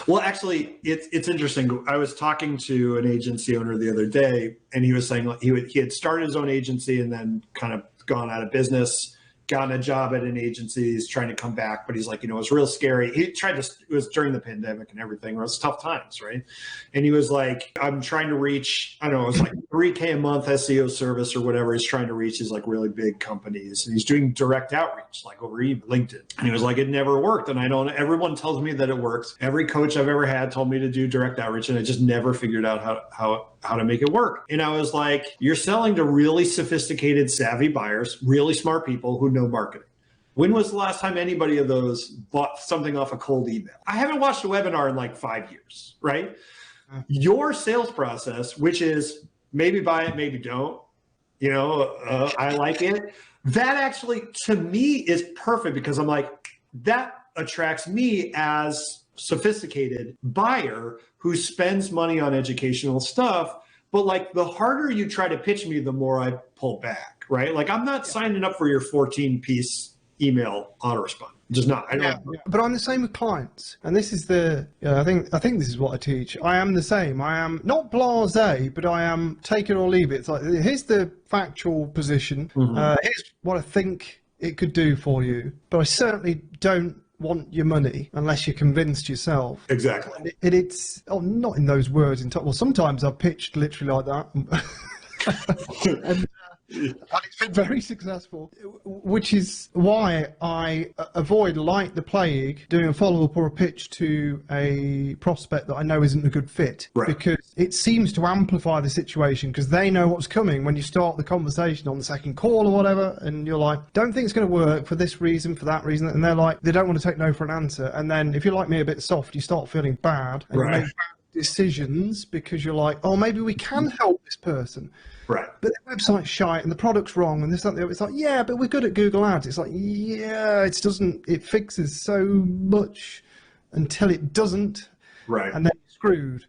Well, actually, it's interesting. I was talking to an agency owner the other day, and he was saying like, he had started his own agency and then kind of gone out of business, gotten a job at an agency. He's trying to come back, but he's like, it was real scary. It was during the pandemic and everything. It was tough times, right? And he was like, I'm trying to reach, I don't know, it was like $3K a month SEO service or whatever. He's trying to reach these like really big companies, and he's doing direct outreach, like over LinkedIn. And he was like, it never worked. And everyone tells me that it works. Every coach I've ever had told me to do direct outreach, and I just never figured out how to make it work. And I was like, you're selling to really sophisticated, savvy buyers, really smart people who know marketing. When was the last time anybody of those bought something off a cold email? I haven't watched a webinar in like 5 years, right? Your sales process, which is maybe buy it, maybe don't, I like it. That actually, to me, is perfect, because I'm like, that attracts me as sophisticated buyer who spends money on educational stuff. But like, the harder you try to pitch me, the more I pull back, right? Like, I'm not signing up for your 14-piece email autoresponder. Just not. I don't. Yeah. But I'm the same with clients, and this is I think this is what I teach. I am the same. I am not blasé, but I am take it or leave it. It's like, here's the factual position. Here's what I think it could do for you, but I certainly don't want your money unless you're convinced yourself. Exactly. It's not in those words. Well, sometimes I've pitched literally like that. and it's been very successful, which is why I avoid, like the plague, doing a follow-up or a pitch to a prospect that I know isn't a good fit, right? Because it seems to amplify the situation, because they know what's coming when you start the conversation on the second call or whatever, and you're like, don't think it's going to work for this reason, for that reason, and they're like, they don't want to take no for an answer. And then if you're like me, a bit soft, you start feeling bad, and you make bad decisions because you're like, oh, maybe we can help this person. Right. But the website's shite and the product's wrong and this, that, the other. It's like, yeah, but we're good at Google Ads. It's like, yeah, it fixes so much until it doesn't. Right. And then you're screwed.